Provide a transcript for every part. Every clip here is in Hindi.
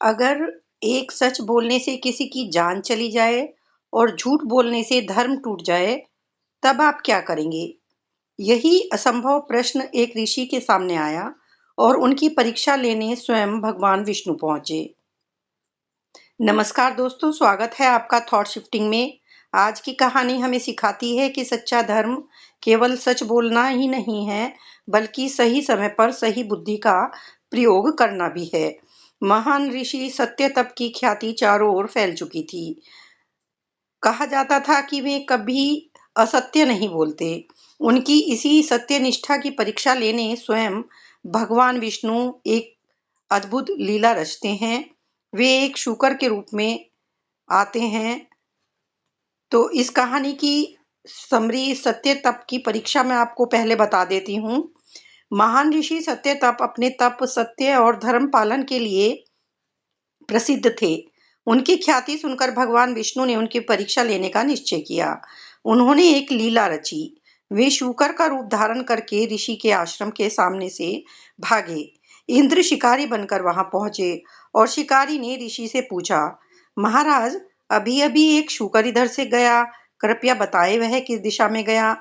अगर एक सच बोलने से किसी की जान चली जाए और झूठ बोलने से धर्म टूट जाए, तब आप क्या करेंगे? यही असंभव प्रश्न एक ऋषि के सामने आया और उनकी परीक्षा लेने स्वयं भगवान विष्णु पहुंचे। नमस्कार दोस्तों, स्वागत है आपका थॉट शिफ्टिंग में। आज की कहानी हमें सिखाती है कि सच्चा धर्म केवल सच बोलना ही नहीं है, बल्कि सही समय पर सही बुद्धि का प्रयोग करना भी है। महान ऋषि सत्यतप की ख्याति चारों ओर फैल चुकी थी। कहा जाता था कि वे कभी असत्य नहीं बोलते। उनकी इसी सत्यनिष्ठा की परीक्षा लेने स्वयं भगवान विष्णु एक अद्भुत लीला रचते हैं। वे एक शूकर के रूप में आते हैं। तो इस कहानी की समरी सत्य तप की परीक्षा मैं आपको पहले बता देती हूँ। महान ऋषि सत्य तप अपने तप, सत्य और धर्म पालन के लिए प्रसिद्ध थे। उनकी ख्याति सुनकर भगवान विष्णु ने उनकी परीक्षा लेने का निश्चय किया। उन्होंने एक लीला रची। वे शूकर का रूप धारण करके ऋषि के आश्रम के सामने से भागे। इंद्र शिकारी बनकर वहां पहुंचे और शिकारी ने ऋषि से पूछा, महाराज, अभी अभी एक शूकर इधर से गया, कृपया बताएं वह किस दिशा में गया।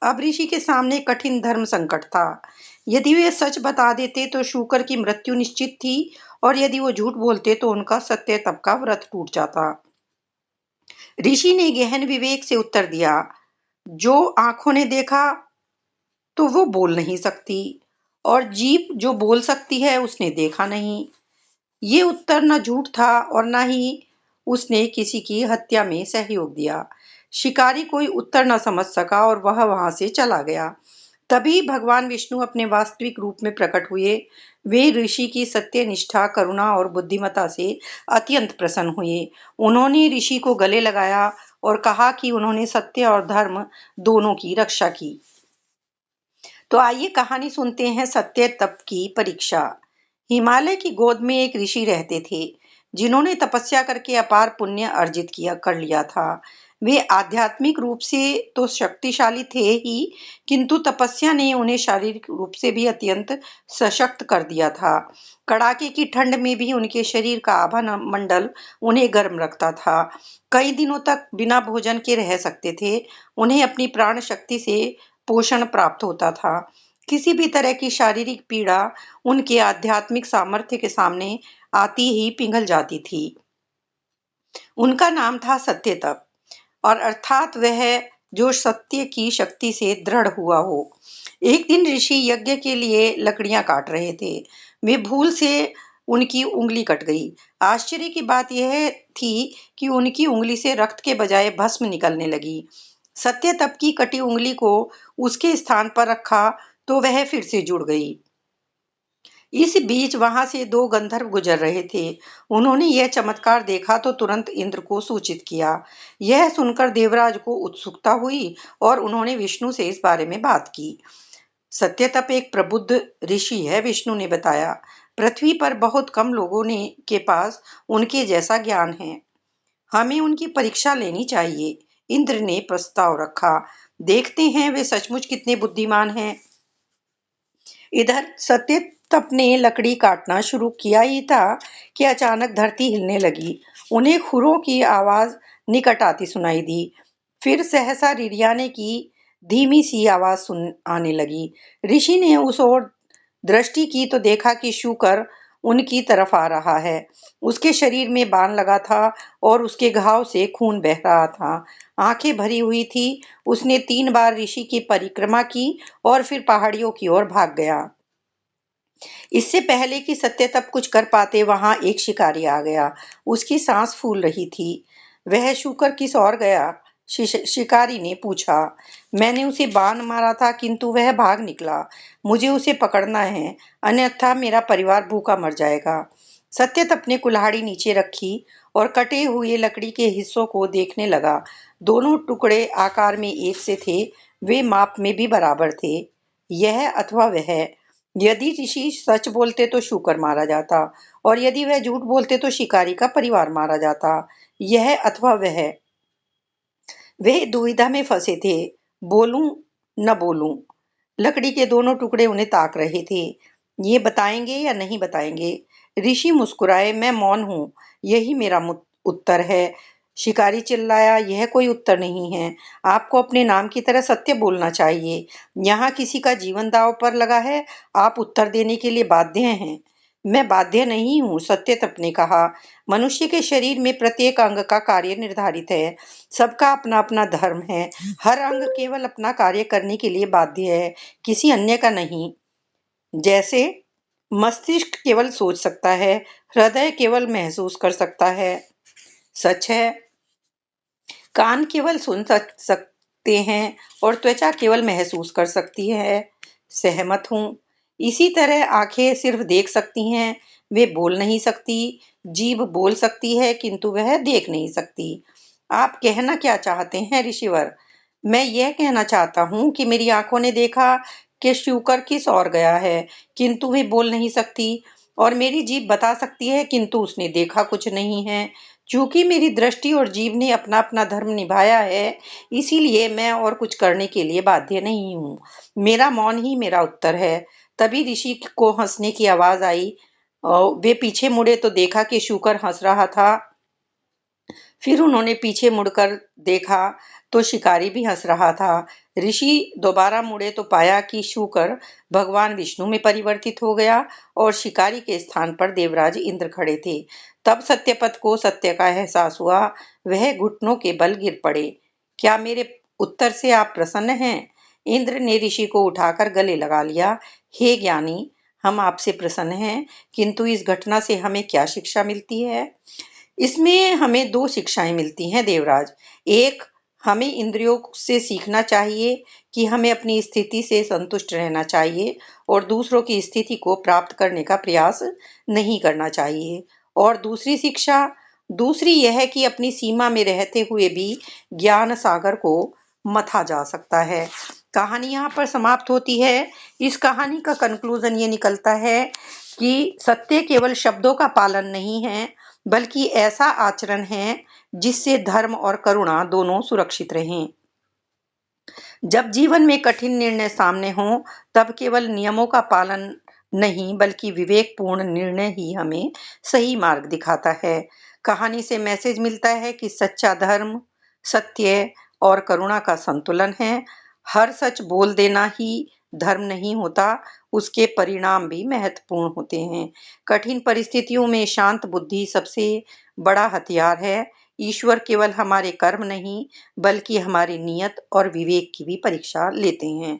अब ऋषि के सामने कठिन धर्म संकट था। यदि वे सच बता देते तो शूकर की मृत्यु निश्चित थी, और यदि वो झूठ बोलते तो उनका सत्य तप का व्रत टूट जाता। ऋषि ने गहन विवेक से उत्तर दिया, जो आंखों ने देखा तो वो बोल नहीं सकती, और जीभ जो बोल सकती है उसने देखा नहीं। ये उत्तर न झूठ था और न ही उसने किसी की हत्या में सहयोग दिया। शिकारी कोई उत्तर न समझ सका और वह वहां से चला गया। तभी भगवान विष्णु अपने वास्तविक रूप में प्रकट हुए। वे ऋषि की सत्य निष्ठा, करुणा और बुद्धिमत्ता से अत्यंत प्रसन्न हुए। उन्होंने ऋषि को गले लगाया और कहा कि उन्होंने सत्य और धर्म दोनों की रक्षा की। तो आइए कहानी सुनते हैं सत्य तप की परीक्षा। हिमालय की गोद में एक ऋषि रहते थे, जिन्होंने तपस्या करके अपार पुण्य अर्जित कर लिया था। वे आध्यात्मिक रूप से तो शक्तिशाली थे ही, किंतु तपस्या ने उन्हें शारीरिक रूप से भी अत्यंत सशक्त कर दिया था। कड़ाके की ठंड में भी उनके शरीर का आभा मंडल उन्हें गर्म रखता था। कई दिनों तक बिना भोजन के रह सकते थे। उन्हें अपनी प्राण शक्ति से पोषण प्राप्त होता था। किसी भी तरह की शारीरिक पीड़ा उनके आध्यात्मिक सामर्थ्य के सामने आती ही पिघल जाती थी। उनका नाम था सत्य तप, और अर्थात वह जो सत्य की शक्ति से दृढ़ हुआ हो। एक दिन ऋषि यज्ञ के लिए लकड़ियां काट रहे थे। वे भूल से उनकी उंगली कट गई। आश्चर्य की बात यह थी कि उनकी उंगली से रक्त के बजाय भस्म निकलने लगी। सत्य तप की कटी उंगली को उसके स्थान पर रखा तो वह फिर से जुड़ गई। इस बीच वहां से दो गंधर्व गुजर रहे थे। उन्होंने यह चमत्कार देखा तो तुरंत इंद्र को सूचित किया। यह सुनकर देवराज को उत्सुकता हुई और उन्होंने विष्णु से इस बारे में बात की। सत्यतप एक प्रबुद्ध ऋषि है, विष्णु ने बताया। पृथ्वी पर बहुत कम लोगों ने के पास उनके जैसा ज्ञान है। हमें उनकी परीक्षा लेनी चाहिए। इंद्र ने प्रस्ताव रखा। देखते हैं वे सचमुच कितने बुद्धिमान हैं। इधर सत्यतप ने लकड़ी काटना शुरू किया ही था कि अचानक धरती हिलने लगी। उन्हें खुरों की आवाज निकट आती सुनाई दी। फिर सहसा रिरियाने की धीमी सी आवाज सुन आने लगी। ऋषि ने उस ओर दृष्टि की तो देखा कि शूकर उनकी तरफ आ रहा है। उसके शरीर में बाण लगा था और उसके घाव से खून बह रहा था। आंखें भरी हुई थी। उसने 3 बार ऋषि की परिक्रमा की और फिर पहाड़ियों की ओर भाग गया। इससे पहले कि सत्यतप कुछ कर पाते, वहां एक शिकारी आ गया। उसकी सांस फूल रही थी। वह शूकर किस ओर गया? शिकारी ने पूछा। मैंने उसे बाण मारा था, किंतु वह भाग निकला। मुझे उसे पकड़ना है, अन्यथा मेरा परिवार भूखा मर जाएगा। सत्यतप ने कुल्हाड़ी नीचे रखी और कटे हुए लकड़ी के हिस्सों को देखने लगा। दोनों टुकड़े आकार में एक से थे। वे माप में भी बराबर थे। यह अथवा वह। यदि ऋषि सच बोलते तो शूकर मारा जाता, और यदि वह झूठ बोलते तो शिकारी का परिवार मारा जाता। यह अथवा वह। वे दुविधा में फंसे थे। बोलूं न बोलूं? लकड़ी के दोनों टुकड़े उन्हें ताक रहे थे। ये बताएंगे या नहीं बताएंगे? ऋषि मुस्कुराए, मैं मौन हूँ, यही मेरा उत्तर है। शिकारी चिल्लाया, यह कोई उत्तर नहीं है। आपको अपने नाम की तरह सत्य बोलना चाहिए। यहाँ किसी का जीवन दांव पर लगा है, आप उत्तर देने के लिए बाध्य हैं। मैं बाध्य नहीं हूँ, सत्यतप ने कहा। मनुष्य के शरीर में प्रत्येक अंग का कार्य निर्धारित है। सबका अपना अपना धर्म है। हर अंग केवल अपना कार्य करने के लिए बाध्य है, किसी अन्य का नहीं। जैसे मस्तिष्क केवल सोच सकता है, हृदय केवल महसूस कर सकता है। सच है, कान केवल सुन सकते हैं और त्वचा केवल महसूस कर सकती है। सहमत हूँ। इसी तरह आंखें सिर्फ देख सकती हैं, वे बोल नहीं सकती। जीभ बोल सकती है किंतु वह देख नहीं सकती। आप कहना क्या चाहते हैं ऋषिवर? मैं यह कहना चाहता हूँ कि मेरी आंखों ने देखा कि शुकर किस ओर गया है, किंतु वे बोल नहीं सकती। और मेरी जीभ बता सकती है किंतु उसने देखा कुछ नहीं है। चूंकि मेरी दृष्टि और जीभ ने अपना अपना धर्म निभाया है, इसीलिए मैं और कुछ करने के लिए बाध्य नहीं हूँ। मेरा मौन ही मेरा उत्तर है। तभी ऋषि को हंसने की आवाज आई। वे पीछे मुड़े तो देखा कि शूकर हंस रहा था। फिर उन्होंने पीछे मुड़कर देखा तो शिकारी भी हंस रहा था। ऋषि दोबारा मुड़े तो पाया कि शूकर भगवान विष्णु में परिवर्तित हो गया और शिकारी के स्थान पर देवराज इंद्र खड़े थे। तब सत्यपत को सत्य का एहसास हुआ। वह घुटनों के बल गिर पड़े। क्या मेरे उत्तर से आप प्रसन्न हैं? इंद्र ने ऋषि को उठाकर गले लगा लिया। हे ज्ञानी, हम आपसे प्रसन्न हैं, किंतु इस घटना से हमें क्या शिक्षा मिलती है? इसमें हमें दो शिक्षाएं मिलती हैं देवराज। एक, हमें इंद्रियों से सीखना चाहिए कि हमें अपनी स्थिति से संतुष्ट रहना चाहिए और दूसरों की स्थिति को प्राप्त करने का प्रयास नहीं करना चाहिए। और दूसरी यह है कि अपनी सीमा में रहते हुए भी ज्ञान सागर को मथा जा सकता है। कहानी यहाँ पर समाप्त होती है। इस कहानी का कंक्लूजन ये निकलता है कि सत्य केवल शब्दों का पालन नहीं है, बल्कि ऐसा आचरण है जिससे धर्म और करुणा दोनों सुरक्षित रहें। जब जीवन में कठिन निर्णय सामने हों, तब केवल नियमों का पालन नहीं, बल्कि विवेकपूर्ण निर्णय ही हमें सही मार्ग दिखाता है। कहानी से मैसेज मिलता है कि सच्चा धर्म, सत्य और करुणा का संतुलन है। हर सच बोल देना ही धर्म नहीं होता, उसके परिणाम भी महत्वपूर्ण होते हैं। कठिन परिस्थितियों में शांत बुद्धि सबसे बड़ा हथियार है। ईश्वर केवल हमारे कर्म नहीं, बल्कि हमारी नियत और विवेक की भी परीक्षा लेते हैं।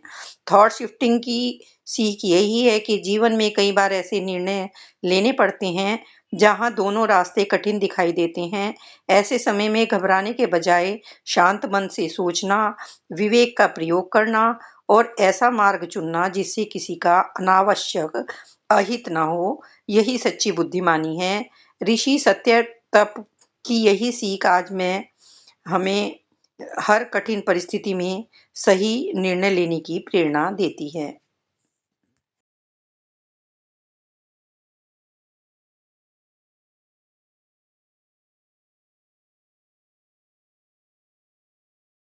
थॉट शिफ्टिंग की सीख यही है कि जीवन में कई बार ऐसे निर्णय लेने पड़ते हैं जहां दोनों रास्ते कठिन दिखाई देते हैं। ऐसे समय में घबराने के बजाय शांत मन से सोचना, विवेक का प्रयोग करना और ऐसा मार्ग चुनना जिससे किसी का अनावश्यक अहित ना हो, यही सच्ची बुद्धिमानी है। ऋषि सत्य तप की यही सीख आज मैं हमें हर कठिन परिस्थिति में सही निर्णय लेने की प्रेरणा देती है।